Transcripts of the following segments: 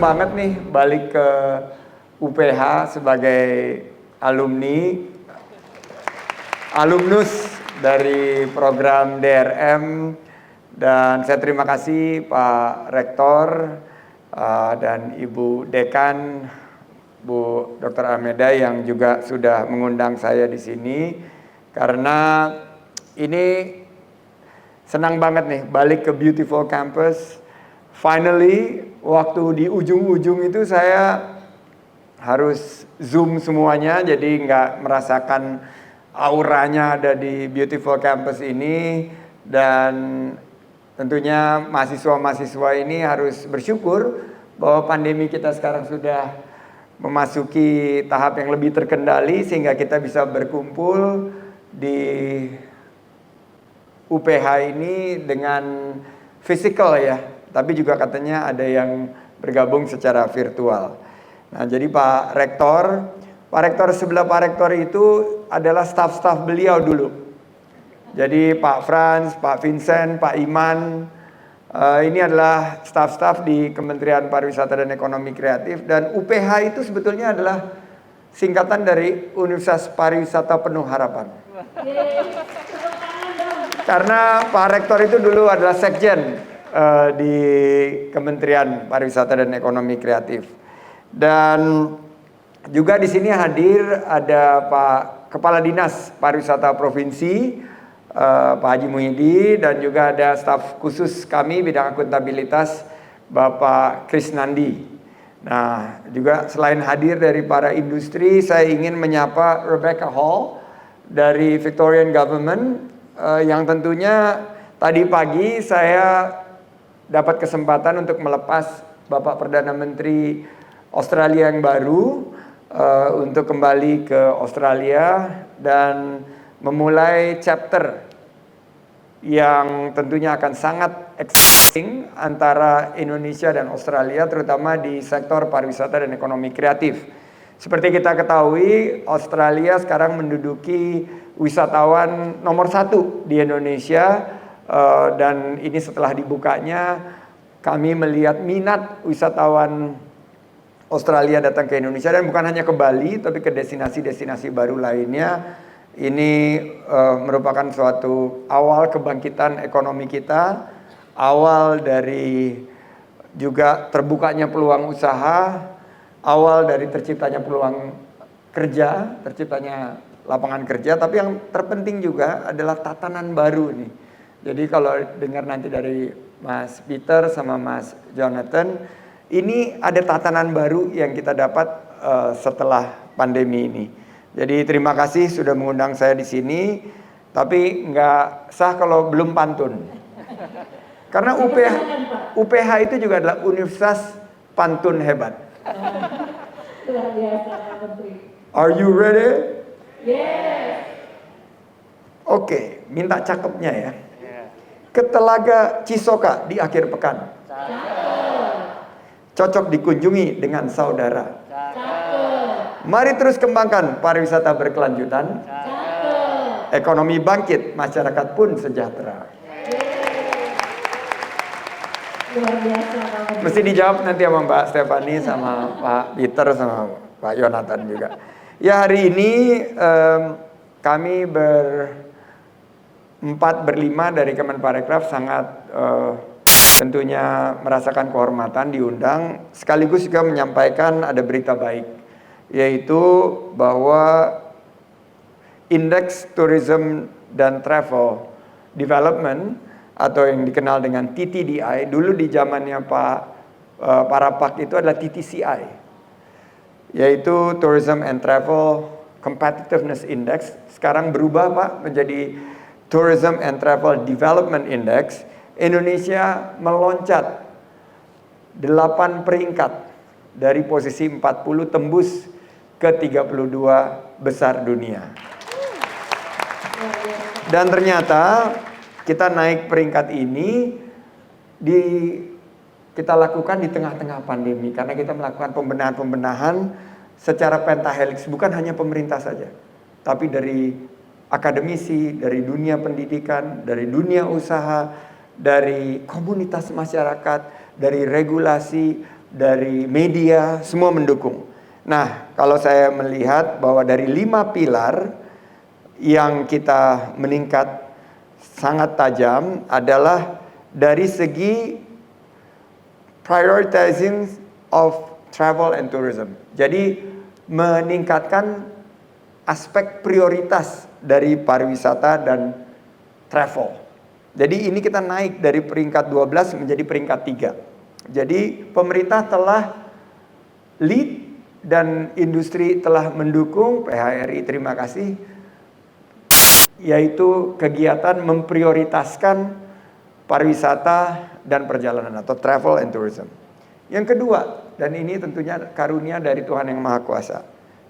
senang banget nih balik ke UPH sebagai alumnus dari program DRM, dan saya terima kasih Pak Rektor dan Ibu Dekan, Bu Dr. Almeda yang juga sudah mengundang saya di sini, karena ini senang banget nih balik ke beautiful campus. Finally, waktu di ujung-ujung itu saya harus Zoom semuanya, jadi nggak merasakan auranya ada di beautiful campus ini. Dan tentunya mahasiswa-mahasiswa ini harus bersyukur bahwa pandemi kita sekarang sudah memasuki tahap yang lebih terkendali, sehingga kita bisa berkumpul di UPH ini dengan physical ya, tapi juga katanya ada yang bergabung secara virtual. Nah, jadi Pak Rektor sebelah Pak Rektor itu adalah staf-staf beliau dulu. Jadi Pak Frans, Pak Vincent, Pak Iman, ini adalah staf-staf di Kementerian Pariwisata dan Ekonomi Kreatif. Dan UPH itu sebetulnya adalah singkatan dari Universitas Pariwisata Penuh Harapan. Karena Pak Rektor itu dulu adalah sekjen di Kementerian Pariwisata dan Ekonomi Kreatif. Dan juga di sini hadir ada Pak Kepala Dinas Pariwisata Provinsi, Pak Haji Muhyiddin, dan juga ada staf khusus kami bidang akuntabilitas, Bapak Krisnandi. Nah, juga selain hadir dari para industri, saya ingin menyapa Rebecca Hall dari Victorian Government, yang tentunya tadi pagi saya dapat kesempatan untuk melepas Bapak Perdana Menteri Australia yang baru untuk kembali ke Australia dan memulai chapter yang tentunya akan sangat exciting antara Indonesia dan Australia, terutama di sektor pariwisata dan ekonomi kreatif. Seperti kita ketahui, Australia sekarang menduduki wisatawan nomor 1 di Indonesia, dan ini setelah dibukanya kami melihat minat wisatawan Australia datang ke Indonesia, dan bukan hanya ke Bali tapi ke destinasi-destinasi baru lainnya. Ini merupakan suatu awal kebangkitan ekonomi kita, awal dari juga terbukanya peluang usaha, awal dari terciptanya peluang kerja, terciptanya lapangan kerja, tapi yang terpenting juga adalah tatanan baru nih. Jadi kalau dengar nanti dari Mas Peter sama Mas Jonathan, ini ada tatanan baru yang kita dapat setelah pandemi ini. Jadi terima kasih sudah mengundang saya di sini, tapi nggak sah kalau belum pantun. Karena UPH itu juga adalah Universitas Pantun Hebat. Luar biasa, Pak Menteri. Are you ready? Yes. Oke, minta cakepnya ya. Ke Telaga Cisoka di akhir pekan. Cocok dikunjungi dengan saudara. Mari terus kembangkan pariwisata berkelanjutan. Ekonomi bangkit, masyarakat pun sejahtera. Luar biasa, Pak Menteri. Mesti dijawab nanti sama Mbak Stephanie, sama Pak Peter, sama Pak Yonatan juga. Ya, hari ini kami berlima dari Kemenparekraf sangat tentunya merasakan kehormatan diundang, sekaligus juga menyampaikan ada berita baik, yaitu bahwa Indeks Tourism dan Travel Development atau yang dikenal dengan TTDI, dulu di zamannya Pak Parapak itu adalah TTCI, yaitu Tourism and Travel Competitiveness Index, sekarang berubah Pak menjadi Tourism and Travel Development Index. Indonesia meloncat 8 peringkat dari posisi 40 tembus ke 32 besar dunia. Dan ternyata kita naik peringkat ini kita lakukan di tengah-tengah pandemi, karena kita melakukan pembenahan-pembenahan secara pentahelix, bukan hanya pemerintah saja, tapi dari akademisi, dari dunia pendidikan, dari dunia usaha, dari komunitas masyarakat, dari regulasi, dari media, semua mendukung. Nah, kalau saya melihat bahwa dari 5 pilar yang kita meningkat sangat tajam adalah dari segi prioritizing of travel and tourism. Jadi meningkatkan aspek prioritas dari pariwisata dan travel. Jadi ini kita naik dari peringkat 12 menjadi peringkat 3. Jadi pemerintah telah lead dan industri telah mendukung, PHRI terima kasih, yaitu kegiatan memprioritaskan pariwisata dan perjalanan atau travel and tourism. Yang kedua, dan ini tentunya karunia dari Tuhan Yang Maha Kuasa,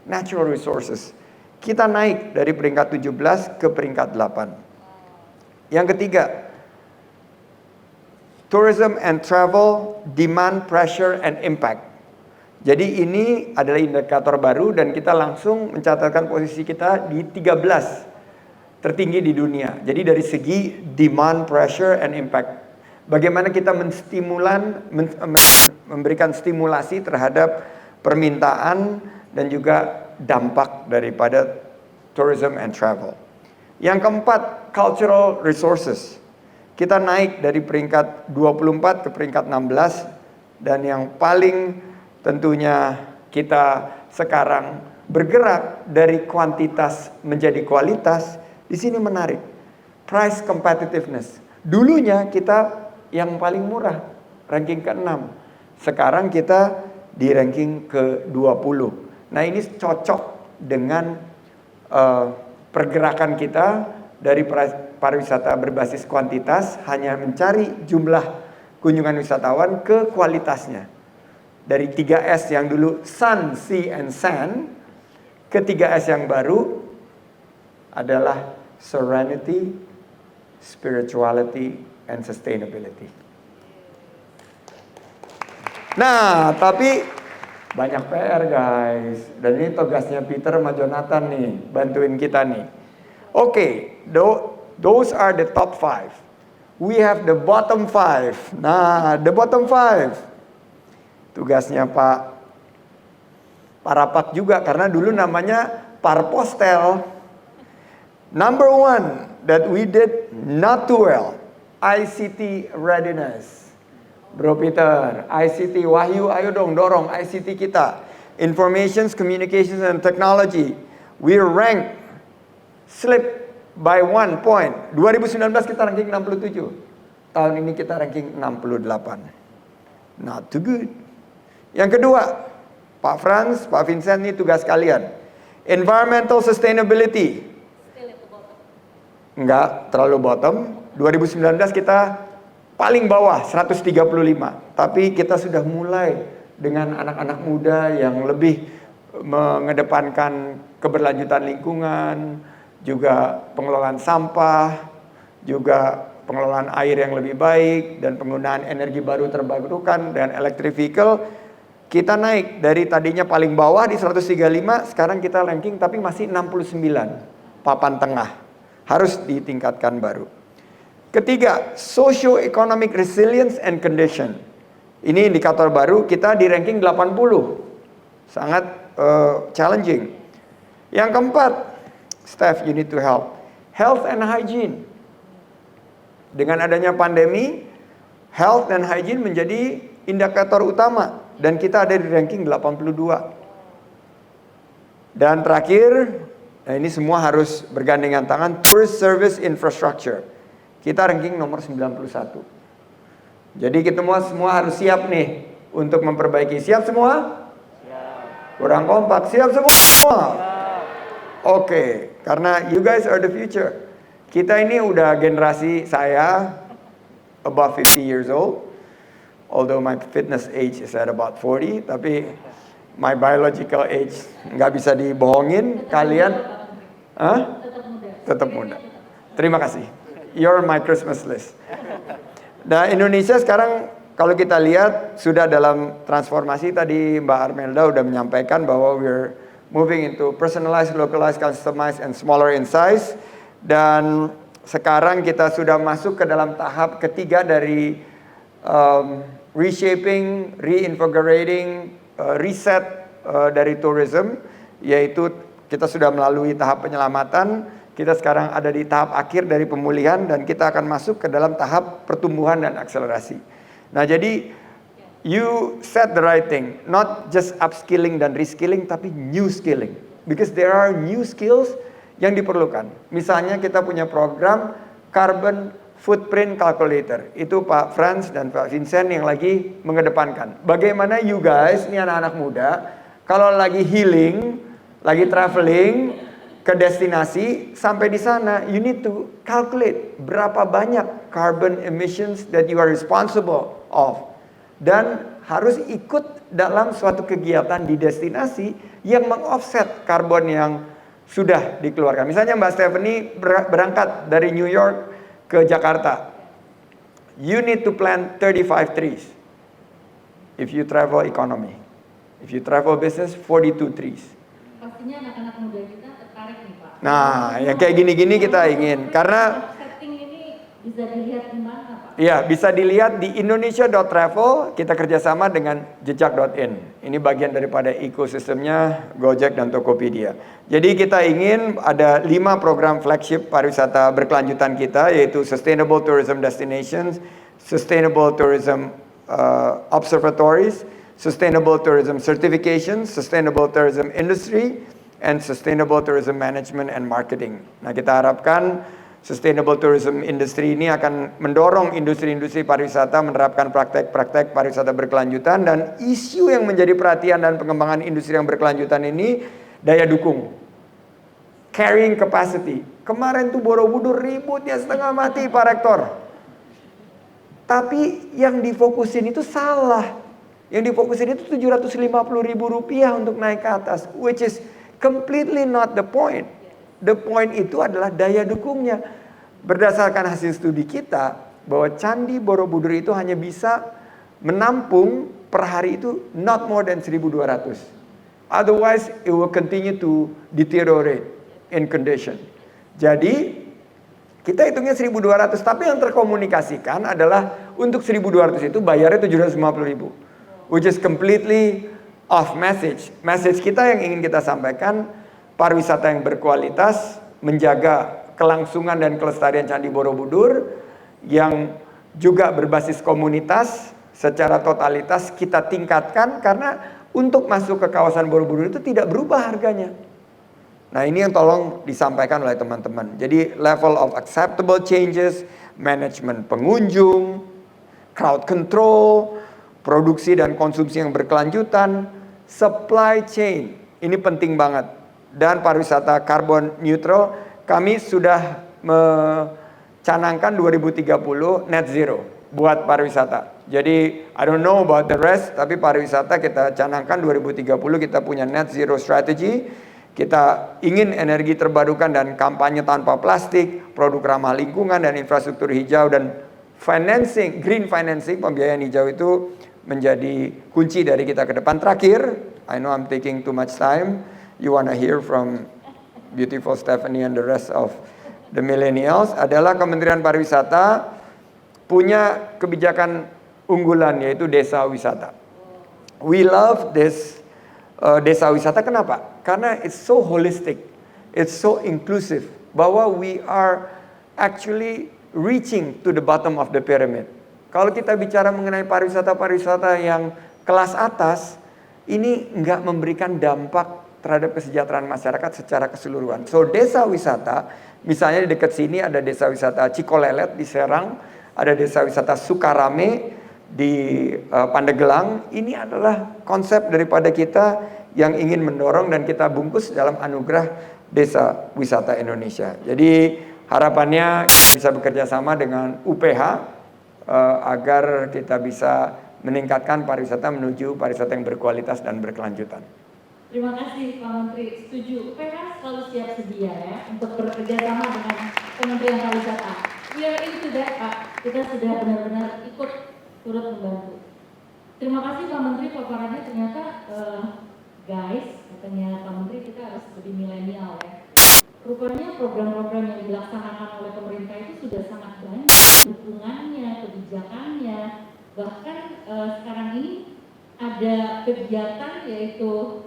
natural resources. Kita naik dari peringkat 17 ke peringkat 8. Yang ketiga, tourism and travel, demand, pressure, and impact. Jadi ini adalah indikator baru dan kita langsung mencatatkan posisi kita di 13 tertinggi di dunia. Jadi dari segi demand, pressure, and impact. Bagaimana kita memberikan stimulasi terhadap permintaan dan juga dampak daripada tourism and travel. Yang keempat, cultural resources. Kita naik dari peringkat 24 ke peringkat 16 dan yang paling tentunya kita sekarang bergerak dari kuantitas menjadi kualitas. Di sini menarik. Price competitiveness. Dulunya kita yang paling murah, ranking ke-6. Sekarang kita di ranking ke-20. Nah, ini cocok dengan pergerakan kita dari pariwisata berbasis kuantitas hanya mencari jumlah kunjungan wisatawan ke kualitasnya. Dari 3S yang dulu Sun, Sea, and Sand ke 3S yang baru adalah Serenity, Spirituality, and Sustainability. Nah, tapi banyak PR guys. Dan ini tugasnya Peter sama Jonathan nih, bantuin kita nih. Oke, those are the top 5. We have the bottom 5. Nah, the bottom 5. Tugasnya Pak Parapak juga, karena dulu namanya Parpostel. Number 1 that we did not too well, ICT readiness. Bro Peter, ICT, Wahyu, ayo dong dorong ICT kita. Information, Communications, and Technology. We ranked, slip by 1 point. 2019 kita ranking 67. Tahun ini kita ranking 68. Not too good. Yang kedua, Pak Frans, Pak Vincent, ini tugas kalian. Environmental Sustainability. Enggak terlalu bottom. 2019 kita paling bawah 135, tapi kita sudah mulai dengan anak-anak muda yang lebih mengedepankan keberlanjutan lingkungan, juga pengelolaan sampah, juga pengelolaan air yang lebih baik, dan penggunaan energi baru terbarukan dan electric vehicle. Kita naik dari tadinya paling bawah di 135, sekarang kita ranking tapi masih 69, papan tengah. Harus ditingkatkan baru. Ketiga, socio-economic resilience and condition. Ini indikator baru, kita di ranking 80. Sangat challenging. Yang keempat, Steph, you need to help. Health and hygiene. Dengan adanya pandemi, health and hygiene menjadi indikator utama. Dan kita ada di ranking 82. Dan terakhir, nah ini semua harus bergandengan tangan, tourist service infrastructure. Kita ranking nomor 91. Jadi kita semua harus siap nih untuk memperbaiki. Siap semua? Siap. Kurang kompak. Siap semua? Siap. Oke, karena you guys are the future. Kita ini udah generasi saya above 50 years old. Although my fitness age is at about 40, tapi my biological age nggak bisa dibohongin. Kalian, tetap muda. Terima kasih. You're my Christmas list. Nah, Indonesia sekarang kalau kita lihat sudah dalam transformasi. Tadi Mbak Armelda udah menyampaikan bahwa we're moving into personalized, localized, customized, and smaller in size. Dan sekarang kita sudah masuk ke dalam tahap ketiga dari reshaping, reinvigorating, reset dari tourism, yaitu kita sudah melalui tahap penyelamatan, kita sekarang ada di tahap akhir dari pemulihan dan kita akan masuk ke dalam tahap pertumbuhan dan akselerasi. Nah, jadi you said the right thing, not just upskilling dan reskilling, tapi new skilling. Because there are new skills yang diperlukan. Misalnya kita punya program Carbon Footprint Calculator. Itu Pak Franz dan Pak Vincent yang lagi mengedepankan. Bagaimana you guys, ini anak-anak muda, kalau lagi healing, lagi traveling ke destinasi, sampai di sana, you need to calculate berapa banyak carbon emissions that you are responsible of. Dan harus ikut dalam suatu kegiatan di destinasi yang meng-offset karbon yang sudah dikeluarkan. Misalnya Mbak Stephanie berangkat dari New York ke Jakarta. You need to plant 35 trees. If you travel economy. If you travel business, 42 trees. Pastinya anak-anak muda kita tertarik nih Pak. Nah, yang kayak gini-gini kita ingin. Karena setting ini bisa dilihat di mana Pak? ya, bisa dilihat di indonesia.travel, kita kerjasama dengan jejak.in. Ini bagian daripada ekosistemnya Gojek dan Tokopedia. Jadi kita ingin ada 5 program flagship pariwisata berkelanjutan kita, yaitu Sustainable Tourism Destinations, Sustainable Tourism Observatories, Sustainable Tourism Certifications, Sustainable Tourism Industry, and Sustainable Tourism Management and Marketing. Nah, kita harapkan Sustainable Tourism Industry ini akan mendorong industri-industri pariwisata menerapkan praktek-praktek pariwisata berkelanjutan, dan isu yang menjadi perhatian dan pengembangan industri yang berkelanjutan ini daya dukung, carrying capacity. Kemarin tuh Borobudur ributnya setengah mati Pak Rektor. Tapi yang difokusin itu salah. Yang difokusin itu Rp750.000 untuk naik ke atas, which is completely not the point. The point itu adalah daya dukungnya. Berdasarkan hasil studi kita, bahwa Candi Borobudur itu hanya bisa menampung per hari itu not more than 1.200. Otherwise, it will continue to deteriorate in condition. Jadi, kita hitungnya 1.200, tapi yang terkomunikasikan adalah untuk 1.200 itu bayarnya 750.000. Which is completely off message. Message kita yang ingin kita sampaikan, pariwisata yang berkualitas, menjaga kelangsungan dan kelestarian Candi Borobudur, yang juga berbasis komunitas, secara totalitas kita tingkatkan, karena untuk masuk ke kawasan Borobudur itu tidak berubah harganya. Nah, ini yang tolong disampaikan oleh teman-teman. Jadi level of acceptable changes, manajemen pengunjung, crowd control, produksi dan konsumsi yang berkelanjutan, supply chain, ini penting banget. Dan pariwisata carbon neutral, kami sudah mencanangkan 2030 net zero buat pariwisata. Jadi I don't know about the rest, tapi pariwisata kita canangkan 2030 kita punya net zero strategy. Kita ingin energi terbarukan dan kampanye tanpa plastik, produk ramah lingkungan dan infrastruktur hijau, dan financing, green financing, pembiayaan hijau itu menjadi kunci dari kita ke depan. Terakhir, I know I'm taking too much time. You wanna hear from beautiful Stephanie and the rest of the millennials, adalah Kementerian Pariwisata punya kebijakan unggulan, yaitu desa wisata. We love this desa wisata. Kenapa? Karena it's so holistic, it's so inclusive, bahwa we are actually reaching to the bottom of the pyramid. Kalau kita bicara mengenai pariwisata-pariwisata yang kelas atas, ini nggak memberikan dampak terhadap kesejahteraan masyarakat secara keseluruhan. So desa wisata, misalnya di dekat sini ada desa wisata Cikolelet di Serang, ada desa wisata Sukarame di Pandeglang. Ini adalah konsep daripada kita yang ingin mendorong dan kita bungkus dalam anugerah Desa Wisata Indonesia. Jadi harapannya kita bisa bekerja sama dengan UPH agar kita bisa meningkatkan pariwisata menuju pariwisata yang berkualitas dan berkelanjutan. Terima kasih Pak Menteri, setuju. UPH selalu siap sedia ya untuk bekerja sama dengan Kementerian Pariwisata. We are into that Pak, kita sudah benar-benar ikut turut membantu. Terima kasih Pak Menteri, paparannya ternyata guys, katanya Pak Menteri kita harus lebih milenial ya. Rupanya program-program yang dilaksanakan oleh pemerintah itu sudah sangat banyak dukungannya, kebijakannya, bahkan sekarang ini ada kegiatan yaitu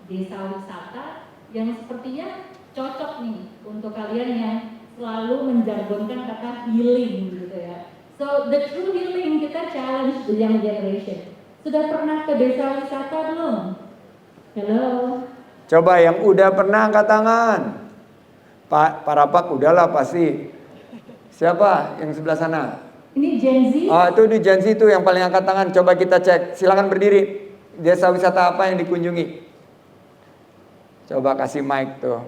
desa wisata yang sepertinya cocok nih untuk kalian yang selalu menjargonkan kata healing gitu ya. So the true healing kita challenge the young generation. Sudah pernah ke desa wisata belum? Halo. Coba yang udah pernah angkat tangan. Pak Parapak udahlah pasti. Siapa yang sebelah sana? Ini Gen Z. Oh, itu di Gen Z itu yang paling angkat tangan. Coba kita cek. Silakan berdiri. Desa wisata apa yang dikunjungi? Coba kasih mic tuh.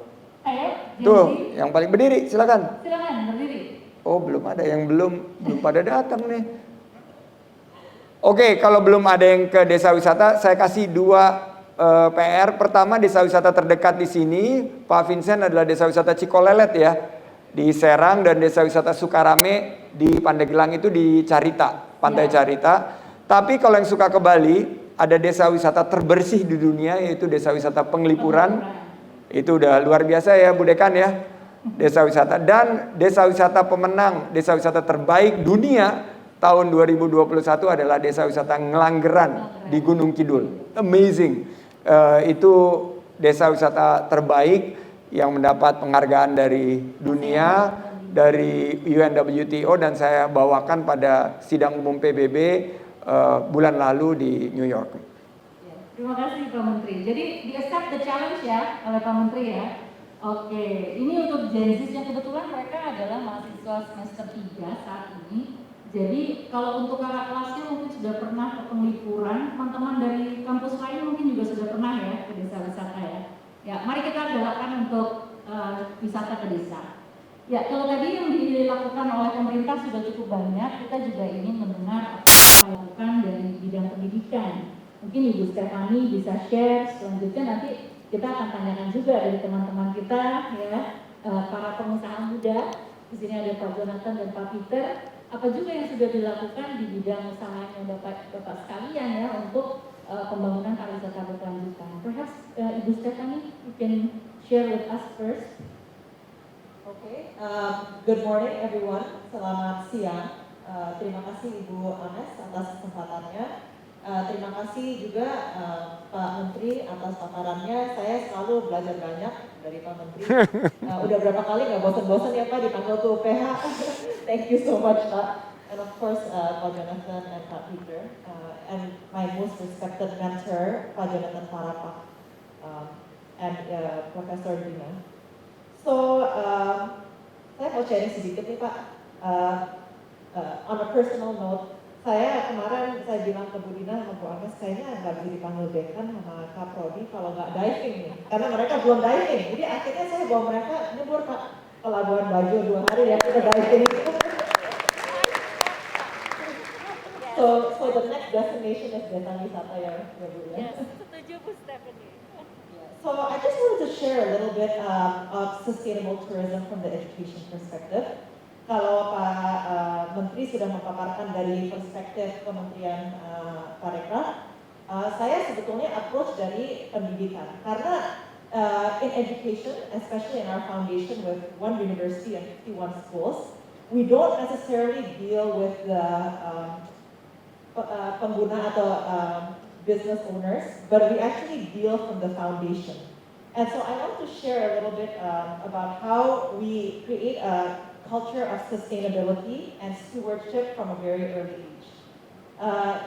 Ayo, Gen Tuh, Z. yang paling berdiri, silakan. Silakan berdiri. Oh, belum ada yang belum pada datang nih. Oke, kalau belum ada yang ke desa wisata, saya kasih dua PR. Pertama, desa wisata terdekat di sini, Pak Vincent, adalah desa wisata Cikolelet ya, di Serang, dan desa wisata Sukarame di Pandeglang itu di Carita, Pantai Carita. Tapi kalau yang suka ke Bali, ada desa wisata terbersih di dunia, yaitu desa wisata Penglipuran. Itu udah luar biasa ya Bu Dekan ya, desa wisata. Dan desa wisata pemenang, desa wisata terbaik dunia tahun 2021 adalah desa wisata Ngelanggeran di Gunung Kidul. Amazing. Itu desa wisata terbaik yang mendapat penghargaan dari dunia, dari UNWTO, dan saya bawakan pada sidang umum PBB bulan lalu di New York. Terima kasih Pak Menteri. Jadi di accept the challenge ya oleh Pak Menteri ya. Oke, ini untuk Gen Z yang kebetulan mereka adalah mahasiswa semester 3 saat ini. Jadi kalau untuk kakak kelasnya mungkin sudah pernah ke Penglipuran, teman-teman dari kampus lain mungkin juga sudah pernah ya ke desa wisata ya. Ya, mari kita galakan untuk wisata ke desa. Ya, kalau tadi yang dilakukan oleh pemerintah sudah cukup banyak, kita juga ingin mendengar apa yang dilakukan dari bidang pendidikan. Mungkin Ibu Stephanie bisa share, selanjutnya nanti kita akan tanyakan juga dari teman-teman kita ya, para pengusaha muda. Di sini ada Pak Jonathan dan Pak Peter. Apa juga yang sudah dilakukan di bidang usahanya Bapak sekalian ya untuk pembangunan pariwisata berkelanjutan. Perhaps Ibu Stephanie, you can share with us first. Okay, good morning everyone. Selamat siang. Terima kasih Ibu Anes atas kesempatannya. Terima kasih juga Pak Menteri atas paparannya. Saya selalu belajar banyak dari Pak Menteri. Udah berapa kali nggak bosan-bosan ya Pak dipanggil ke UPH. Thank you so much Pak. And of course Pak Jonathan and Pak Peter. And my most respected mentor Pak Jonathan Parapak and Professor Dina. So saya mau sharing sedikit nih Pak. On a personal note. Kemarin saya bilang ke Bu Dina sama Bu Agnes, kayaknya nggak bisa dipanggil dekan sama Kak Prodi kalau nggak diving nih, karena mereka belum diving. Jadi akhirnya saya bawa mereka nyebur Pak ke Labuan Bajo 2 hari ya kita diving. So the next destination is desa wisata ya Bu ya. Yes, setuju Bu Stephanie. So I just wanted to share a little bit of sustainable tourism from the education perspective. Kalau Pak Menteri sudah memaparkan dari perspektif Kementerian Parekraf, saya sebetulnya approach dari pendidikan. Karena in education, especially in our foundation with 1 university and 51 schools, we don't necessarily deal with the pengguna atau business owners, but we actually deal from the foundation. And so I want to share a little bit about how we create a culture of sustainability and stewardship from a very early age.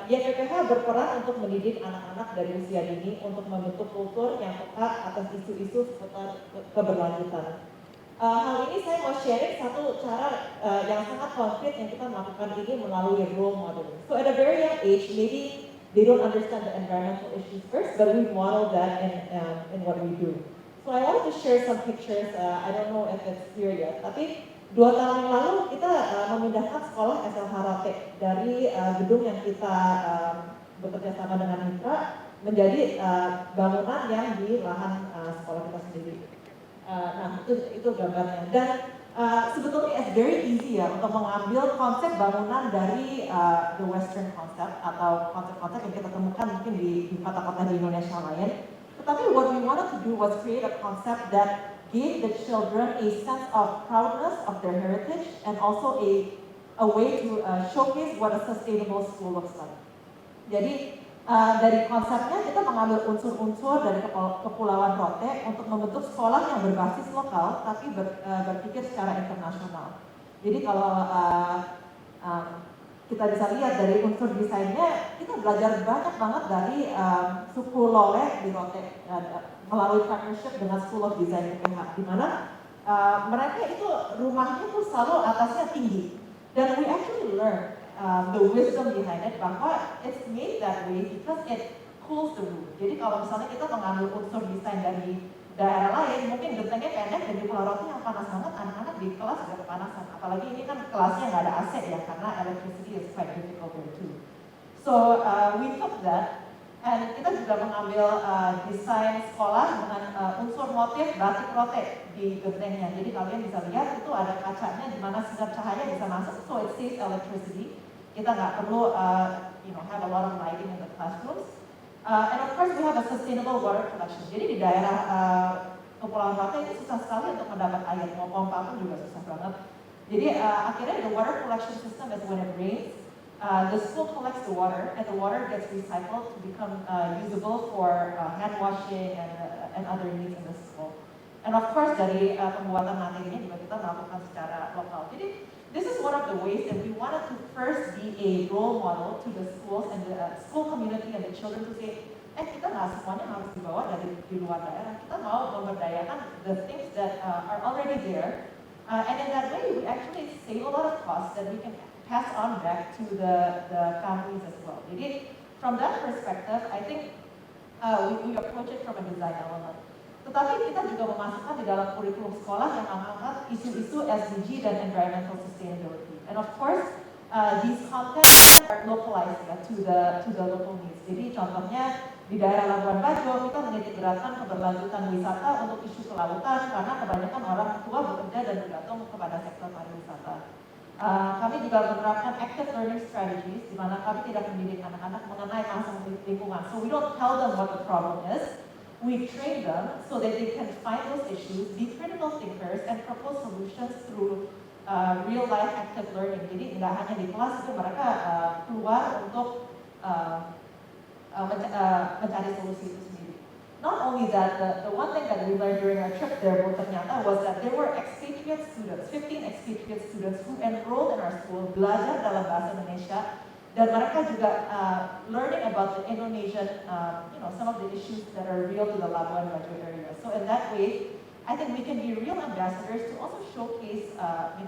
YPPH berperan untuk mendidik anak-anak dari usia dini untuk membentuk kultur yang peka atas isu-isu seputar keberlanjutan. Hal ini saya mau sharing satu cara yang sangat konkret yang kita melakukan ini melalui role modeling. So at a very young age, maybe they don't understand the environmental issues first, but we model that in what we do. So I wanted to share some pictures. I don't know if it's here yet, tapi 2 tahun yang lalu kita memindahkan sekolah SLH Rate dari gedung yang kita bekerja sama dengan mitra menjadi bangunan yang di lahan sekolah kita sendiri. Nah itu gambarnya. Dan sebetulnya it's very easy ya untuk mengambil konsep bangunan dari the Western concept atau konsep-konsep yang kita temukan mungkin di kota-kota di Indonesia lain. Tetapi what we wanted to do was create a concept that gave the children a sense of proudness of their heritage and also a a way to showcase what a sustainable school looks like. Jadi dari konsepnya kita mengambil unsur-unsur dari Kepulauan Rote untuk membentuk sekolah yang berbasis lokal tapi berpikir secara internasional. Jadi kalau kita bisa lihat dari unsur desainnya, kita belajar banyak banget dari suku Loleh di Rote melalui partnership dengan School of Design UPH, di mana mereka itu rumahnya tuh selalu atasnya tinggi. Dan we actually learn the wisdom behind it, bahwa it's made that way because it cools the room. Jadi kalau misalnya kita mengambil unsur desain dari daerah lain, mungkin gentengnya pendek dan di Pulau Rote yang panas banget, anak-anak di kelas juga kepanasan. Apalagi ini kan kelasnya nggak ada AC ya, karena electricity is quite difficult there too. So we took that, and kita juga mengambil desain sekolah dengan unsur motif batik Rote di gentengnya. Jadi kalian bisa lihat itu ada kacanya di mana sinar cahaya bisa masuk, so it saves electricity. Kita nggak perlu have a lot of lighting in the classrooms. And of course we have a sustainable water collection. Jadi di daerah Kepulauan Rote ini susah sekali untuk mendapat air, mau pompa pun juga susah banget. Jadi akhirnya the water collection system is when it rains, the school collects the water and the water gets recycled to become usable for hand washing and other needs in the school. And of course dari pembuatan materinya juga kita melakukan secara lokal. Jadi this is one of the ways that we wanted to first be a role model to the schools and the school community and the children to say, kita nggak semuanya harus dibawa dari di luar daerah. Kita mau memberdayakan the things that are already there, and in that way we actually save a lot of costs that we can pass on back to the families as well. Jadi from that perspective, I think we approach it from a design element. Tetapi kita juga memasukkan di dalam kurikulum sekolah yang mengangkat isu-isu SDG dan environmental sustainability. And of course, these contents are localized ya, to the local needs. Jadi contohnya di daerah Labuan Bajo kita menitik beratkan keberlanjutan wisata untuk isu kelautan karena kebanyakan orang tua bekerja dan bergantung kepada sektor pariwisata. Kami juga menerapkan active learning strategies di mana kami tidak mendidik anak-anak mengenai masalah lingkungan. So we don't tell them what the problem is. We train them so that they can find those issues, be critical thinkers, and propose solutions through real life active learning. Jadi nggak hanya di kelas itu mereka keluar untuk mencari solusi itu sendiri. Not only that, the one thing that we learned during our trip there ternyata was that there were expatriate students, 15 expatriate students who enrolled in our school, belajar dalam bahasa Indonesia. Dan mereka juga learning about the Indonesian, some of the issues that are real to the Labuan Bajo area. So in that way, I think we can be real ambassadors to also showcase,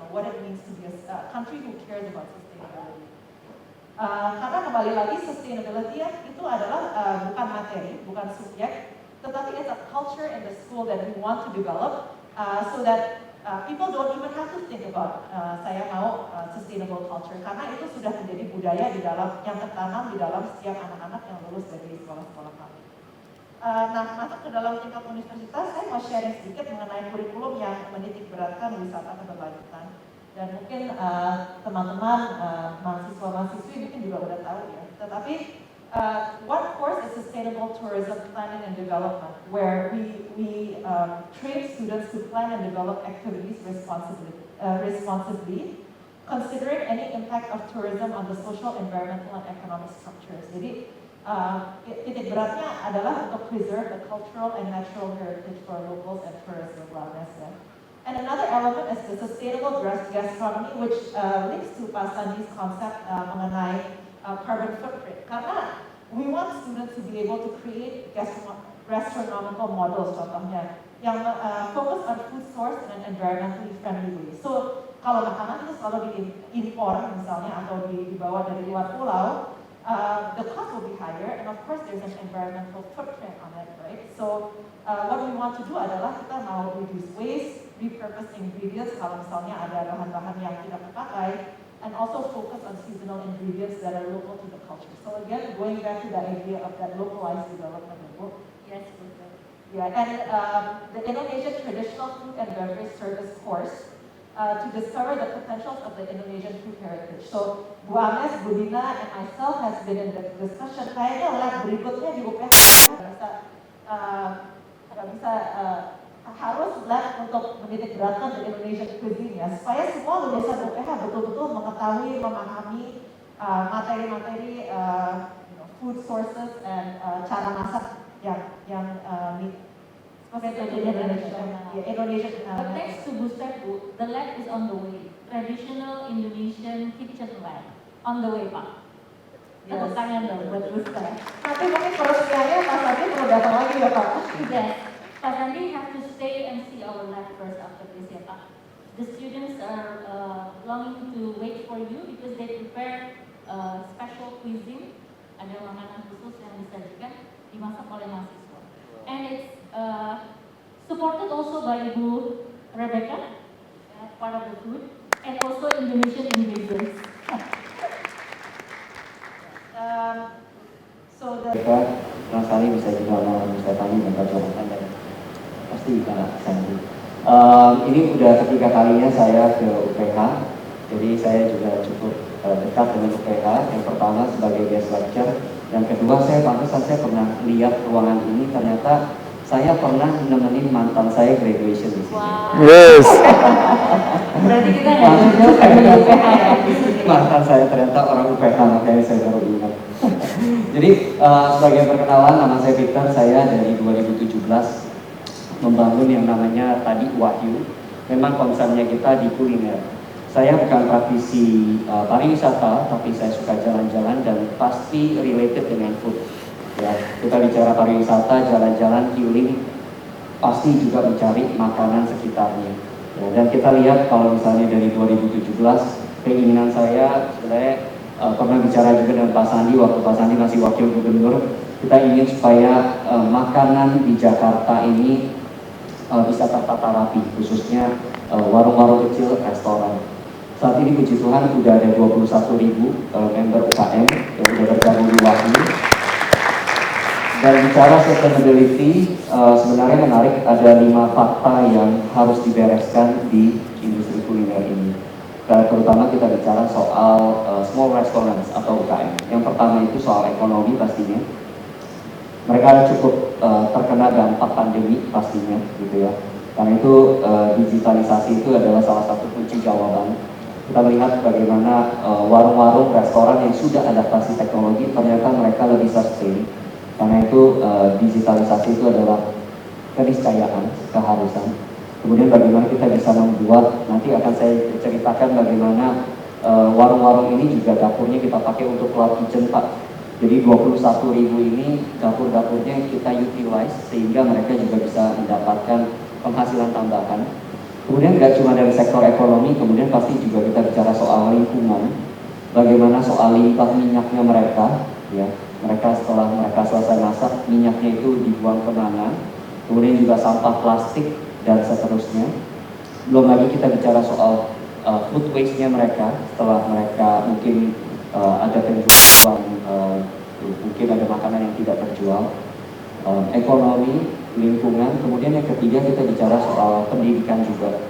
what it means to be a country who cares about sustainability. Karena kembali lagi sustainability itu adalah bukan materi, bukan subjek, tetapi it's a culture in the school that we want to develop, so that people don't even have to think about saya mau sustainable culture karena itu sudah menjadi budaya di dalam yang tertanam di dalam setiap anak-anak yang lulus dari sekolah-sekolah kami. Nah, masuk ke dalam tingkat universitas, saya mau sharing sedikit mengenai kurikulum yang menitik beratkan wisata keberlanjutan. Dan mungkin teman-teman mahasiswa-mahasiswi mungkin juga udah tahu ya. Tetapi one course is sustainable tourism planning and development, where we train students to plan and develop activities responsibly, considering any impact of tourism on the social, environmental, and economic structures. Jadi titik beratnya adalah untuk preserve the cultural and natural heritage for locals and tourists of wellness. And another element is the sustainable gastronomy, which links to Pak Sandi's concept mengenai carbon footprint. Karena we want students to be able to create gastronomical models, contohnya, yang focus on food source in an environmentally friendly way. So kalau makanan itu selalu diimpor misalnya atau dibawa dari luar pulau, the cost will be higher, and of course there's an environmental footprint on it, right? So what we want to do adalah kita mau reduce waste, repurpose ingredients kalau misalnya ada bahan-bahan yang tidak terpakai, and also focus on seasonal ingredients that are local to the culture. So again, going back to the idea of that localized development of book. Yes, betul. Yeah, and the Indonesian Traditional Food and Beverage Service course to discover the potentials of the Indonesian food heritage. So Bu Ames, Bu Dina, and myself has been in the discussion. Kayaknya lab berikutnya di UPH harus lab untuk menitik beratkan the Indonesian cuisine ya, supaya semua lulusan UPH betul-betul mengetahui, memahami materi-materi food sources and cara masak yang Indonesian. But next to Booster Food, the lab is on the way. Traditional Indonesian kitchen lab on the way, Pak. Tepuk tangan dong buat Booster. Tapi mungkin peresmiannya Mas Andi perlu datang lagi ya Pak? Yes, Pak Sandi have to stay and see our lab first after this ya Pak. The students are longing to wait for you because they prepare special cuisine. Ada makanan khusus yang disajikan dimasak oleh mahasiswa. And it's supported also by Ibu Rebecca, part of the food, and also Indonesian ingredients. Mereka barangkali bisa juga saya tanya dan Jonathan dan pasti Kak Sandi. Ini udah ketiga kalinya saya ke UPH, jadi saya juga cukup dekat dengan UPH. Yang pertama sebagai guest lecturer, yang kedua saya pernah lihat ruangan ini, ternyata saya pernah nemenin mantan saya graduation di sini. Wow. Yes. Berarti kita nggak dari UPH ya di sini. Mantan saya ternyata orang UPH, makanya saya baru ingat. Jadi sebagai perkenalan, nama saya Peter, saya dari 2017 membangun yang namanya tadi Wahyu. Memang konsepnya kita di kuliner. Saya bukan praktisi pariwisata, tapi saya suka jalan-jalan dan pasti related dengan food. Ya, kita bicara pariwisata, jalan-jalan, healing, pasti juga mencari makanan sekitarnya. Ya, dan kita lihat kalau misalnya dari 2017, keinginan saya sebenarnya pernah bicara juga dengan Pak Sandi waktu Pak Sandi masih wakil gubernur. Kita ingin supaya makanan di Jakarta ini bisa tertata rapi, khususnya warung-warung kecil, restoran. Saat ini puji Tuhan sudah ada 21.000 member UKM yang sudah bergabung di Wahyu. Dan bicara sustainability, sebenarnya menarik, ada 5 fakta yang harus dibereskan di industri kuliner ini. Terutama kita bicara soal small restaurants atau UKM. Yang pertama itu soal ekonomi pastinya. Mereka cukup terkena dampak pandemi pastinya, gitu ya. Karena itu digitalisasi itu adalah salah satu kunci jawaban. Kita melihat bagaimana warung-warung, restoran yang sudah adaptasi teknologi ternyata mereka lebih sustain. Karena itu digitalisasi itu adalah keniscayaan, keharusan. Kemudian bagaimana kita bisa membuat, nanti akan saya ceritakan bagaimana warung-warung ini juga dapurnya kita pakai untuk cloud kitchen Pak. Jadi 21.000 ini dapur-dapurnya kita utilize sehingga mereka juga bisa mendapatkan penghasilan tambahan. Kemudian nggak cuma dari sektor ekonomi, kemudian pasti juga kita bicara soal lingkungan. Bagaimana soal limbah minyaknya mereka, ya. Mereka setelah mereka selesai masak, minyaknya itu dibuang kemana. Kemudian juga sampah plastik dan seterusnya. Belum lagi kita bicara soal food waste-nya mereka setelah mereka mungkin ada penjualan, mungkin ada makanan yang tidak terjual. Ekonomi, lingkungan, kemudian yang ketiga kita bicara soal pendidikan juga.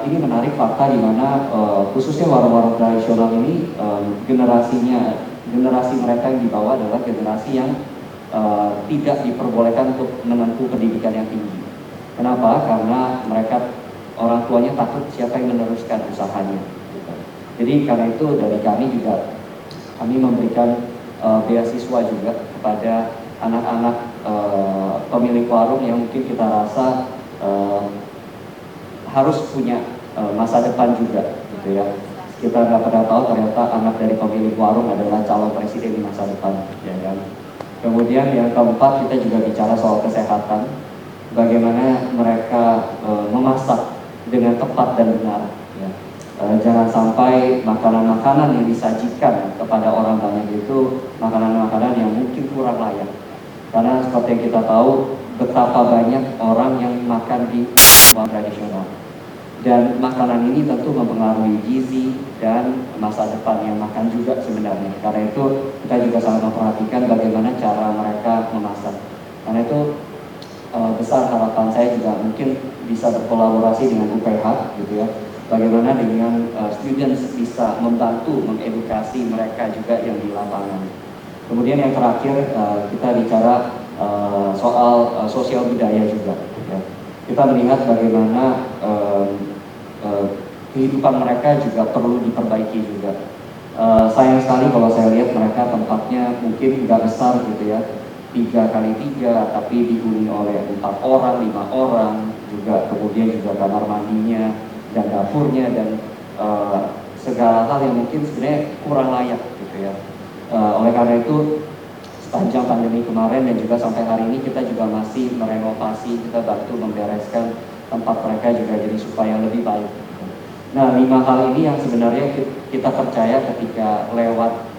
Ini menarik fakta di mana khususnya warung-warung tradisional ini generasi mereka yang dibawa adalah generasi yang tidak diperbolehkan untuk menempuh pendidikan yang tinggi. Kenapa? Karena mereka orang tuanya takut siapa yang meneruskan usahanya. Jadi karena itu dari kami juga kami memberikan beasiswa juga kepada anak-anak pemilik warung yang mungkin kita rasa harus punya masa depan juga, gitu ya. Kita nggak pernah tahu ternyata anak dari pemilik warung adalah calon presiden di masa depan, ya kan. Kemudian yang keempat kita juga bicara soal kesehatan. Bagaimana mereka memasak dengan tepat dan benar. Ya. Jangan sampai makanan-makanan yang disajikan kepada orang banyak itu makanan-makanan yang mungkin kurang layak. Karena seperti yang kita tahu betapa banyak orang yang makan di warung tradisional. Dan makanan ini tentu mempengaruhi gizi dan masa depan yang makan juga sebenarnya. Karena itu kita juga sangat memperhatikan bagaimana cara mereka memasak. Karena itu besar harapan saya juga mungkin bisa berkolaborasi dengan UPH gitu ya. Bagaimana dengan students bisa membantu mengedukasi mereka juga yang di lapangan. Kemudian yang terakhir kita bicara soal sosial budaya juga. Ya. Kita melihat bagaimana kehidupan mereka juga perlu diperbaiki juga. Sayang sekali kalau saya lihat mereka tempatnya mungkin nggak besar gitu ya, 3x3, tapi dihuni oleh 4 orang, 5 orang, juga kemudian juga kamar mandinya dan dapurnya dan segala hal yang mungkin sebenarnya kurang layak gitu ya. Oleh karena itu sepanjang pandemi kemarin dan juga sampai hari ini kita juga masih merenovasi, kita bantu membereskan tempat mereka juga jadi supaya lebih baik. Nah, 5 hal ini yang sebenarnya kita percaya ketika lewat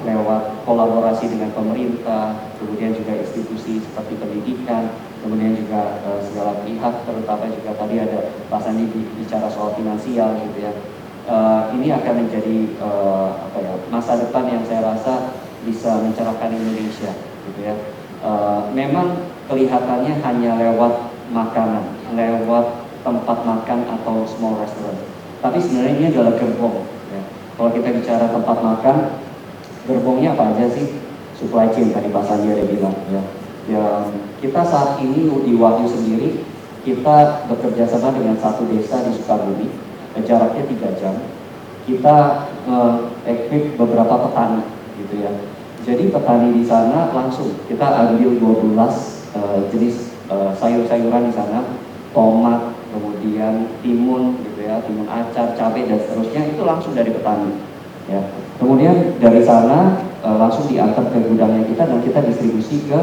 lewat kolaborasi dengan pemerintah, kemudian juga institusi seperti pendidikan, kemudian juga segala pihak, terutama juga tadi ada Pak Sandi bicara soal finansial gitu ya. Ini akan menjadi masa depan yang saya rasa bisa mencerahkan Indonesia gitu ya. Memang kelihatannya hanya lewat makanan, lewat tempat makan atau small restaurant, tapi sebenarnya ini adalah gerbong ya. Kalau kita bicara tempat makan, gerbongnya apa aja sih? Supply chain tadi Pak Sandi ada bilang ya. Kita saat ini di Wahyu sendiri kita bekerja sama dengan satu desa di Sukabumi, jaraknya 3 jam. Kita equip beberapa petani gitu ya. Jadi petani di sana langsung kita ambil 12 jenis sayur-sayuran di sana, tomat, kemudian timun gitu ya, timun acar, cabai dan seterusnya, itu langsung dari petani ya. Kemudian dari sana langsung diantar ke gudangnya kita dan kita distribusi ke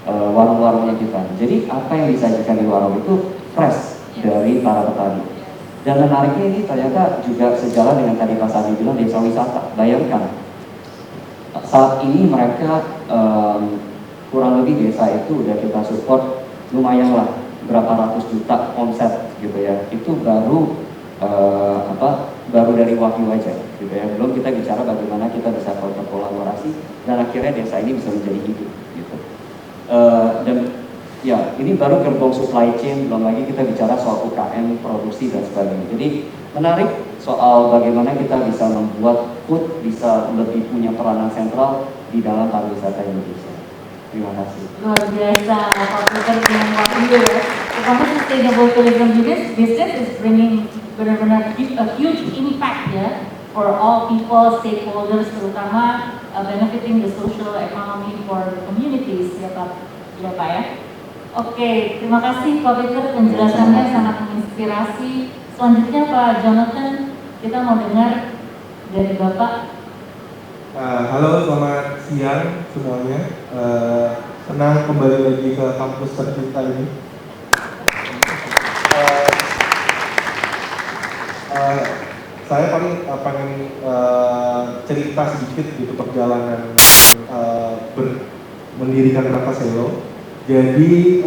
warung-warungnya kita. Jadi apa yang disajikan di warung itu fresh dari para petani. Dan menariknya ini ternyata juga sejalan dengan tadi Pak Sandi bilang desa wisata. Bayangkan saat ini mereka kurang lebih desa itu udah kita support lumayan lah, berapa ratus juta omset gitu ya. Itu baru baru dari Wahyu aja gitu ya. Belum kita bicara bagaimana kita bisa berkolaborasi dan akhirnya desa ini bisa menjadi hidup gitu. Dan ya ini baru gerbong supply chain, belum lagi kita bicara soal UKM, produksi dan sebagainya. Jadi menarik soal bagaimana kita bisa membuat food bisa lebih punya peranan sentral di dalam pariwisata Indonesia. Terima kasih. Luar biasa Pak Peter dengan Wahyu ya. Pertama sustainable tourism business is bringing benar-benar a huge impact ya for all people, stakeholders, terutama benefiting the social economy for the communities ya Pak ya. Oke, terima kasih Pak Peter, penjelasannya sangat menginspirasi. Selanjutnya Pak Jonathan, kita mau dengar dari Bapak. Halo, selamat siang semuanya. Senang kembali lagi ke kampus tercinta ini. Saya paling pengen cerita sedikit gitu perjalanan mendirikan Rakaselo. Jadi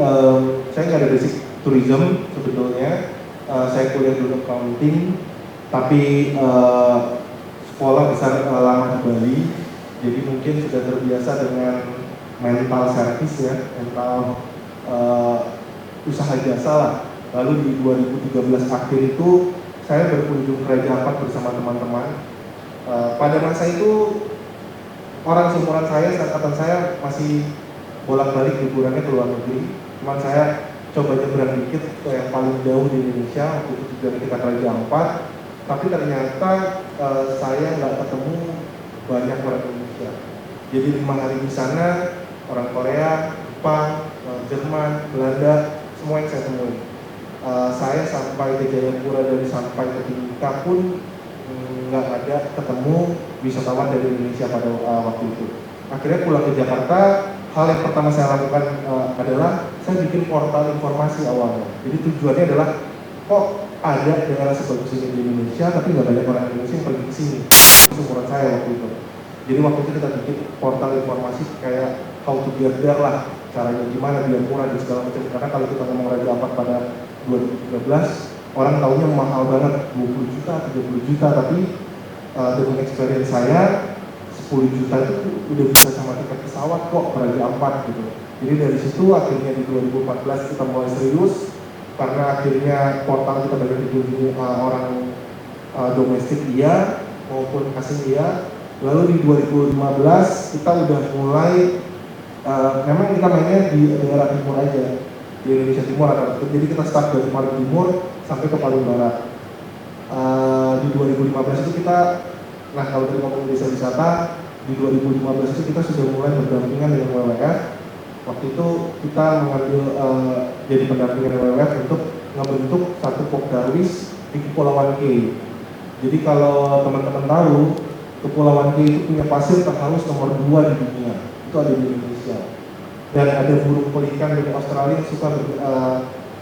saya nggak ada basic tourism sebetulnya. Saya kuliah dulu accounting, tapi sekolah besar lama di Bali, jadi mungkin sudah terbiasa dengan mental service ya, mental usaha jasa lah. Lalu di 2013 akhir itu saya berkunjung ke Raja Ampat bersama teman-teman. Pada masa itu orang seumuran saya, angkatan saya masih bolak-balik liburannya ke luar negeri. Cuman saya coba nyebrang dikit ke yang paling jauh di Indonesia, waktu itu tujuan kita ke Raja Ampat. Tapi ternyata saya nggak ketemu banyak orang Indonesia. Jadi 5 hari di sana, orang Korea, Jepang, Jerman, Belanda, semua yang saya temui. Saya sampai ke Jayapura, dari sampai ke Timika pun nggak ada ketemu wisatawan dari Indonesia pada waktu itu. Akhirnya pulang ke Jakarta, hal yang pertama saya lakukan adalah saya bikin portal informasi awalnya. Jadi tujuannya adalah kok ada daerah sebagus ini di Indonesia, tapi nggak banyak orang Indonesia yang pergi ke sini. Seumuran saya waktu itu. Jadi waktu itu kita bikin portal informasi kayak how to get there lah, caranya gimana biar murah dan segala macam. Karena kalau kita ngomong Raja Ampat pada 2013, orang taunya mahal banget, 20 juta, 30 juta, tapi dengan experience saya 10 juta itu udah bisa sama tiket pesawat kok ke Raja Ampat gitu. Jadi dari situ akhirnya di 2014 kita mulai serius, karena akhirnya portal kita banyak dikunjungi orang domestik dia maupun asing dia. Lalu di 2015 kita udah mulai, memang kita mainnya di daerah timur aja, di Indonesia Timur rata-rata. Jadi kita start dari paling timur sampai ke paling barat. Di 2015 itu kita, nah kalau dari ngomong desa wisata, di 2015 itu kita sudah mulai berdampingan dengan WWF. Waktu itu kita mengambil jadi pendampingan WWF untuk membentuk satu Pokdarwis di Kepulauan K. Jadi kalau teman-teman tahu, Kepulauan K itu punya pasir terhalus nomor 2 di dunia, itu ada di Indonesia. Dan ada burung pelikan dari Australia yang suka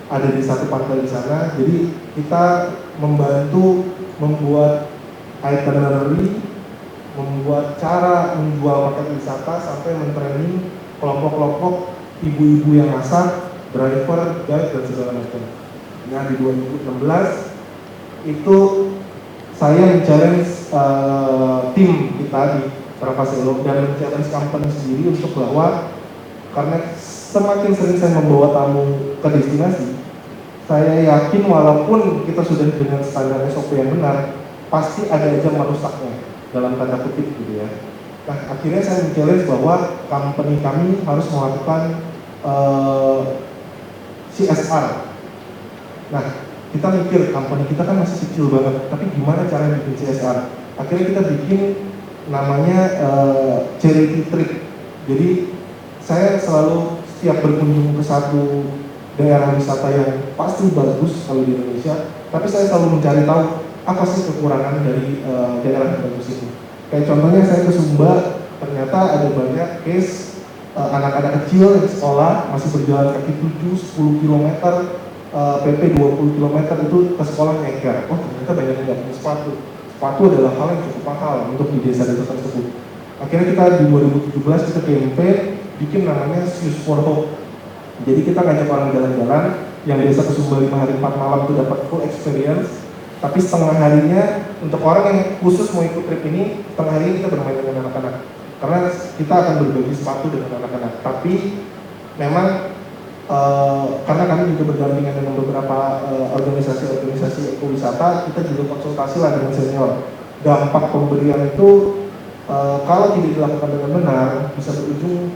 ada di satu pantai di sana. Jadi kita membantu membuat itinerary, membuat cara menjual paket wisata sampai mentraining kelompok-kelompok ibu-ibu yang masak, driver, guide dan segala macam. Nah di 2016 itu saya men-challenge tim kita di Travaselo dan men-challenge company sendiri untuk bahwa karena semakin sering saya membawa tamu ke destinasi, saya yakin walaupun kita sudah dengan standar SOP yang benar, pasti ada aja merusaknya dalam tanda kutip gitu ya. Nah akhirnya saya men-challenge bahwa company kami harus melakukan CSR. Nah kita mikir company kita kan masih kecil banget, tapi gimana cara bikin CSR? Akhirnya kita bikin namanya charity trip. Jadi saya selalu setiap berkunjung ke satu daerah wisata yang pasti bagus kalau di Indonesia, tapi saya selalu mencari tahu apa sih kekurangan dari daerah yang bagus itu. Kayak contohnya saya ke Sumba, ternyata ada banyak case anak-anak kecil yang sekolah masih berjalan kaki 7-10 km, PP 20 km itu ke sekolah nyeker. Oh ternyata banyak yang nggak punya sepatu. Sepatu adalah hal yang cukup mahal untuk di desa-desa tersebut. Akhirnya kita di 2017 kita campaign bikin namanya Shoes for Hope. Jadi kita ngajak orang jalan-jalan yang biasa ke Sumba 5 hari 4 malam itu dapat full experience. Tapi setengah harinya untuk orang yang khusus mau ikut trip ini, setengah harinya kita bermain dengan anak-anak. Karena kita akan berbagi sepatu dengan anak-anak. Tapi memang karena kami juga berdampingan dengan beberapa organisasi-organisasi ekowisata, kita juga konsultasi lah dengan senior. Dampak pemberian itu kalau tidak dilakukan dengan benar bisa berujung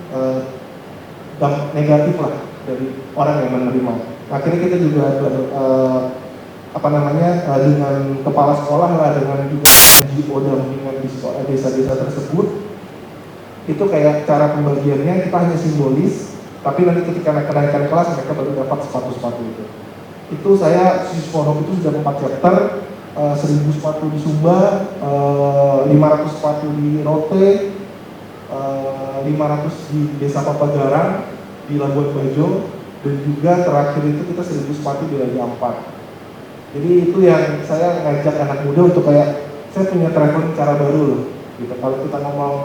dampak negatif lah dari orang yang menerima. Akhirnya kita juga dengan kepala sekolah lah, dengan juga NGO dampingan di desa-desa tersebut, itu kayak cara pembagiannya kita hanya simbolis, tapi nanti ketika kenaikan kelas mereka baru dapat sepatu-sepatu itu. Itu saya Shoes for Hope itu sudah 4 chapter, 1000 sepatu di Sumba, 500 sepatu di Rote, 500 di Desa Papagarang, di Labuan Bajo, dan juga terakhir itu kita 1000 sepatu di Raja Ampat. Jadi itu yang saya ngajak anak muda untuk kayak, saya punya traveling cara baru loh. Gitu. Kalau kita ngomong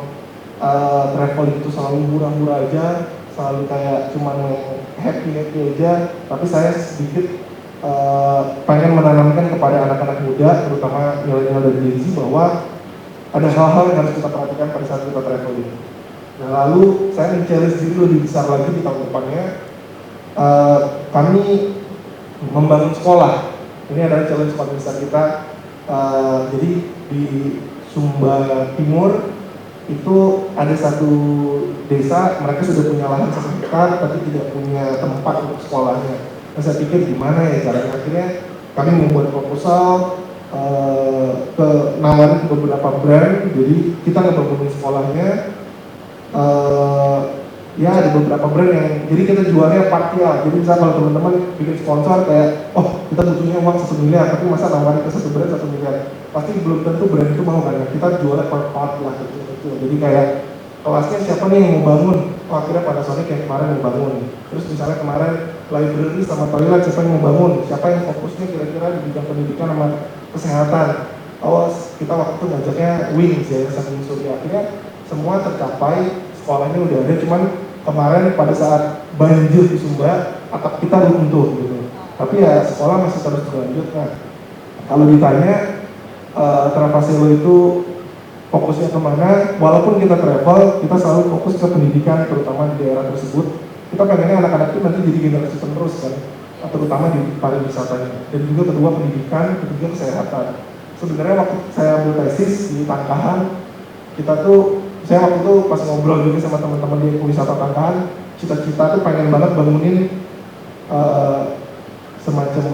traveling itu selalu murah-murah aja, selalu kayak cuman happy-happy aja, tapi saya sedikit pengen menanamkan kepada anak-anak muda, terutama milenial dan Gen Z, bahwa ada hal-hal yang harus kita perhatikan pada saat kita traveling. Nah lalu saya men-challenge diri lebih besar lagi di tahun depannya, kami membangun sekolah. Ini adalah challenge paling besar kita. Jadi di Sumba Timur itu ada satu desa, mereka sudah punya lahan sertifikat tapi tidak punya tempat untuk sekolahnya. Nah, saya pikir gimana ya caranya. Akhirnya kami membuat proposal, nawarin ke beberapa brand. Jadi kita ngebangunin sekolahnya. Ya ada beberapa brand yang, jadi kita jualnya partial. Jadi misalnya kalau teman-teman bikin sponsor kayak, oh kita butuhnya uang 1 miliar, tapi masa nawarin ke satu brand 1 miliar, pasti belum tentu brand itu mau kan. Kita jualnya per part lah gitu. Jadi kayak kelasnya siapa nih yang mau bangun? Oh akhirnya Panasonic yang kemarin mau bangun. Terus misalnya kemarin library sama toilet siapa yang mau bangun? Siapa yang fokusnya kira-kira di bidang pendidikan sama kesehatan? Oh kita waktu itu ngajaknya Wings ya, Saking Surya. Akhirnya semua tercapai, sekolahnya udah ada, cuman kemarin pada saat banjir di Sumba, atap kita runtuh gitu. Tapi ya sekolah masih terus berlanjut. Nah, kalau ditanya Travaselo itu fokusnya kemana? Walaupun kita travel, kita selalu fokus ke pendidikan, terutama di daerah tersebut. Kita pengennya anak-anak itu nanti jadi generasi penerus kan, terutama di pariwisatanya. Dan juga kedua pendidikan, ketiga kesehatan. Sebenarnya waktu saya ambil tesis di Tangkahan, saya waktu itu pas ngobrol juga sama teman-teman di wisata Tangkahan, cita-cita tuh pengen banget bangunin semacam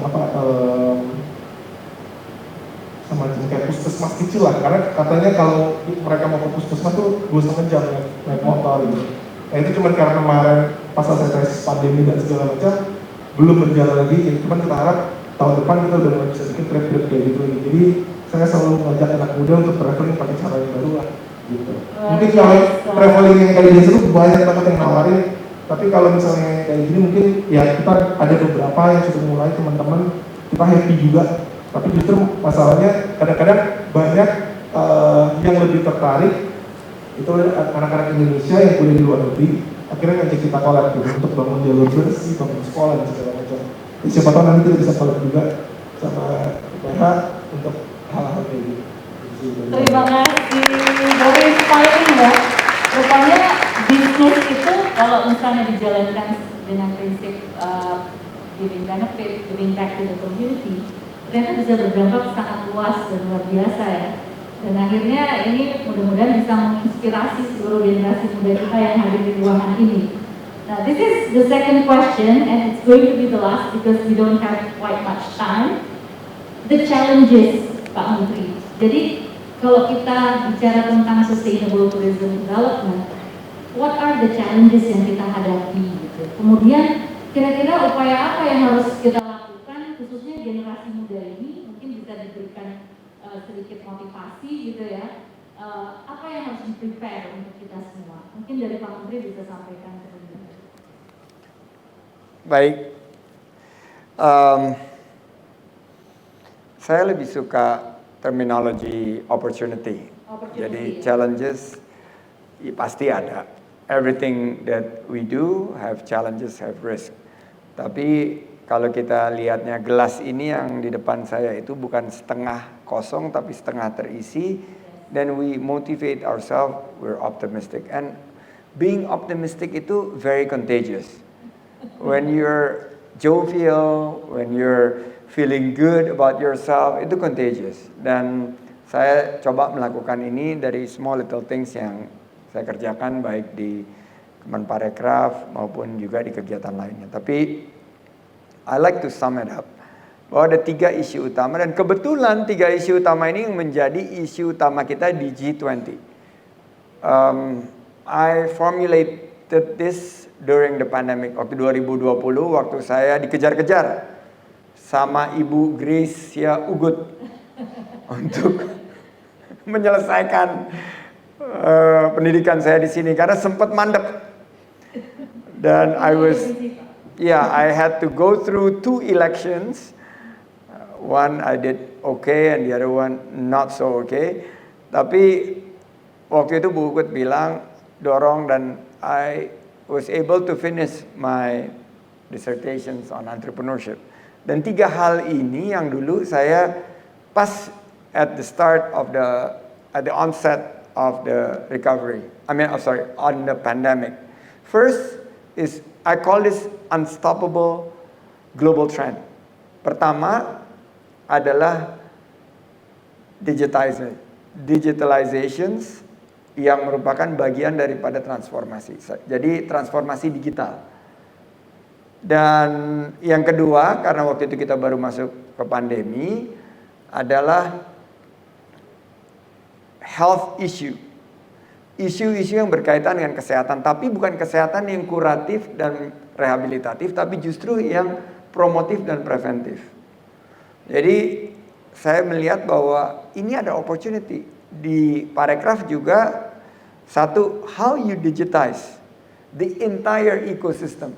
kayak puskesmas kecil lah, karena katanya kalau mereka mau ke puskesmas tuh 2,5 jam naik motor gitu. Nah itu cuma karena kemarin pas selesai pandemi dan segala macam belum berjalan lagi, ya, cuman kita harap tahun depan kita udah mulai bisa bikin trip-trip kayak gitu lagi. Jadi saya selalu mengajak anak muda untuk traveling pakai cara yang baru lah gitu. Mungkin kalau traveling yang kayak biasa tuh banyak banget yang nawarin, tapi kalau misalnya kayak gini mungkin ya kita ada beberapa yang sudah mulai, teman-teman kita happy juga. Tapi justru masalahnya kadang-kadang banyak yang lebih tertarik itu anak-anak Indonesia yang kuliah di luar negeri, akhirnya ngajak kita collab gitu, untuk bangun jalur bersih, bangun sekolah dan segala macam. Siapa tahu nanti kita bisa collab juga sama UPH untuk hal-hal kayak gitu. Terima kasih, very inspiring ya. Rupanya bisnis itu kalau misalnya dijalankan dengan prinsip giving benefit, giving back to the community, ternyata bisa berdampak sangat luas dan luar biasa ya. Dan akhirnya ini mudah-mudahan bisa menginspirasi seluruh generasi muda kita yang hadir di ruangan ini. Now this is the second question and it's going to be the last because we don't have quite much time. The challenges, Pak Menteri. Jadi kalau kita bicara tentang sustainable tourism development, what are the challenges yang kita hadapi gitu. Kemudian kira-kira upaya apa yang harus kita lakukan khususnya generasi muda ini, mungkin bisa diberikan sedikit motivasi gitu ya. Apa yang harus di-prepare untuk kita semua? Mungkin dari Pak Menteri bisa sampaikan sebelumnya. Baik. Saya lebih suka terminologi opportunity. Jadi challenges pasti ada. Everything that we do have challenges, have risk. Tapi kalau kita lihatnya gelas ini yang di depan saya itu bukan setengah kosong tapi setengah terisi. Then we motivate ourselves, we're optimistic. And being optimistic itu very contagious. When you're jovial, when you're feeling good about yourself, itu contagious. Dan saya coba melakukan ini dari small little things yang saya kerjakan baik di Kemenparekraf maupun juga di kegiatan lainnya. Tapi I like to sum it up bahwa ada 3 isu utama dan kebetulan 3 isu utama ini menjadi isu utama kita di G20. I formulated this during the pandemic waktu 2020 waktu saya dikejar-kejar sama Ibu Gracia Ugut untuk menyelesaikan pendidikan saya di sini karena sempat mandek. Dan I had to go through 2 elections. One I did okay and the other one not so okay. Tapi waktu itu Bu Ugut bilang dorong dan I was able to finish my dissertations on entrepreneurship. Dan 3 hal ini yang dulu saya pas at the onset of the recovery. On the pandemic. First is I call this unstoppable global trend. Pertama adalah digitalizations yang merupakan bagian daripada transformasi. Jadi transformasi digital. Dan yang kedua, karena waktu itu kita baru masuk ke pandemi, adalah health issue. Isu-isu yang berkaitan dengan kesehatan, tapi bukan kesehatan yang kuratif dan rehabilitatif, tapi justru yang promotif dan preventif. Jadi saya melihat bahwa ini ada opportunity. Di Parekraf juga satu, how you digitize the entire ecosystem.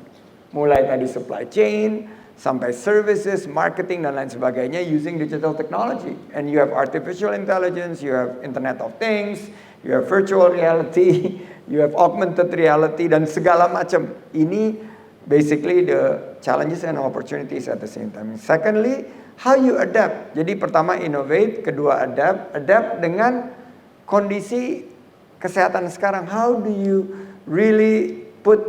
Mulai tadi supply chain, sampai services, marketing dan lain sebagainya using digital technology. And you have artificial intelligence, you have Internet of Things, you have virtual reality, you have augmented reality dan segala macam. Ini basically the challenges and opportunities at the same time. Secondly, how you adapt. Jadi pertama innovate, kedua adapt dengan kondisi kesehatan sekarang. How do you really put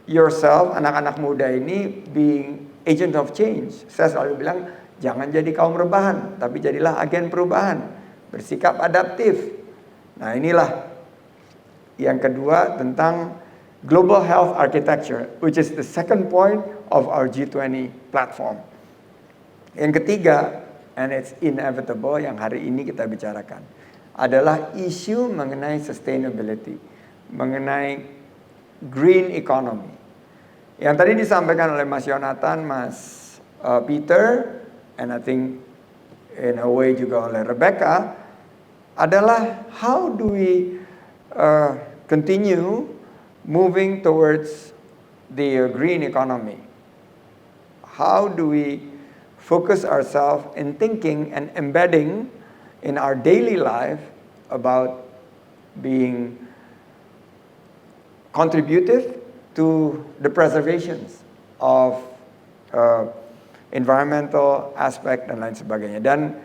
yourself, anak-anak muda ini being agent of change. Saya selalu bilang jangan jadi kaum rebahan, tapi jadilah agen perubahan. Bersikap adaptif. Nah, inilah yang kedua tentang global health architecture, which is the second point of our G20 platform. Yang ketiga, and it's inevitable yang hari ini kita bicarakan, adalah isu mengenai sustainability, mengenai green economy. Yang tadi disampaikan oleh Mas Yonatan, Mas Peter, and I think in a way juga oleh Rebecca, adalah how do we continue moving towards the green economy? How do we focus ourselves in thinking and embedding in our daily life about being contributive to the preservation of environmental aspect dan lain sebagainya. Dan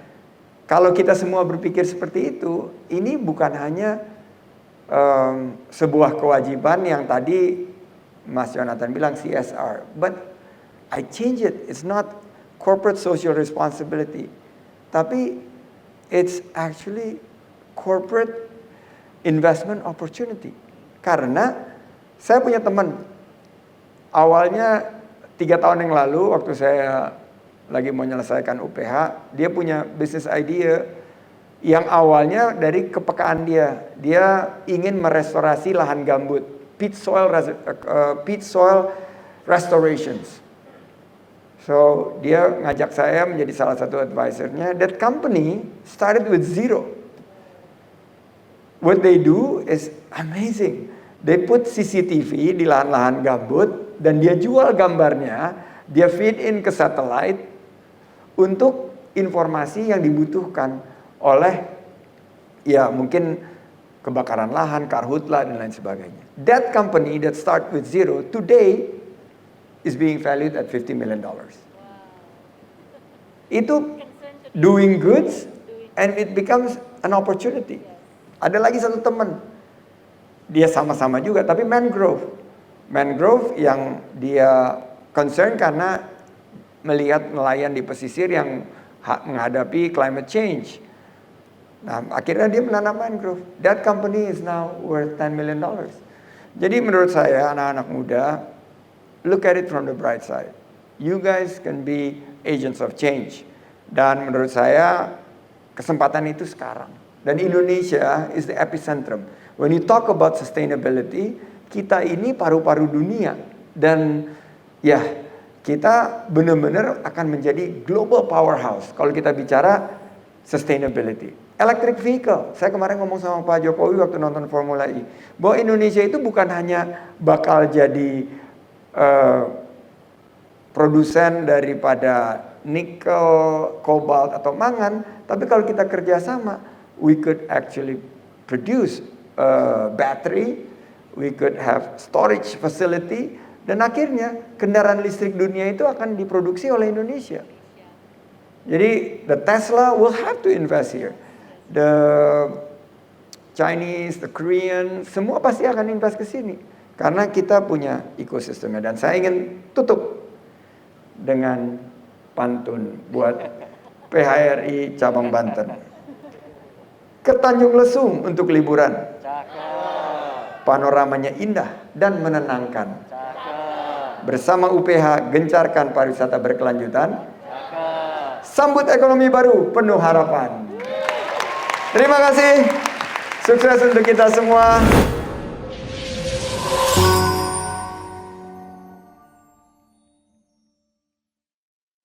kalau kita semua berpikir seperti itu, ini bukan hanya sebuah kewajiban yang tadi Mas Yonatan bilang CSR, but I change it. It's not corporate social responsibility, tapi it's actually corporate investment opportunity. Karena saya punya teman, awalnya 3 tahun yang lalu waktu saya lagi mau menyelesaikan UPH, dia punya business idea yang awalnya dari kepekaan dia. Dia ingin merestorasi lahan gambut, peat soil restorations. So dia ngajak saya menjadi salah satu advisornya. That company started with zero. What they do is amazing. They put CCTV di lahan-lahan gambut dan dia jual gambarnya, dia feed in ke satellite untuk informasi yang dibutuhkan oleh ya mungkin kebakaran lahan, karhutla dan lain sebagainya. That company that start with zero today is being valued at $50 million. Itu doing goods and it becomes an opportunity. Ada lagi satu teman, dia sama-sama juga tapi mangrove yang dia concern karena melihat nelayan di pesisir yang menghadapi climate change. Nah, akhirnya dia menanam mangrove. That company is now worth $10 million. Jadi menurut saya anak-anak muda, look at it from the bright side. You guys can be agents of change. Dan menurut saya kesempatan itu sekarang. Dan Indonesia is the epicentrum. When you talk about sustainability, kita ini paru-paru dunia. Dan ya, kita benar-benar akan menjadi global powerhouse kalau kita bicara sustainability. Electric vehicle, saya kemarin ngomong sama Pak Jokowi waktu nonton Formula E, bahwa Indonesia itu bukan hanya bakal jadi produsen daripada nikel, kobalt atau mangan, tapi kalau kita kerjasama, we could actually produce battery, we could have storage facility, dan akhirnya kendaraan listrik dunia itu akan diproduksi oleh Indonesia. Jadi the Tesla will have to invest here. The Chinese, the Korean, semua pasti akan invest ke sini karena kita punya ekosistemnya. Dan saya ingin tutup dengan pantun buat PHRI cabang Banten. Ke Tanjung Lesung untuk liburan. Panoramanya indah dan menenangkan. Bersama UPH gencarkan pariwisata berkelanjutan. Sambut ekonomi baru penuh harapan. Terima kasih. Sukses untuk kita semua.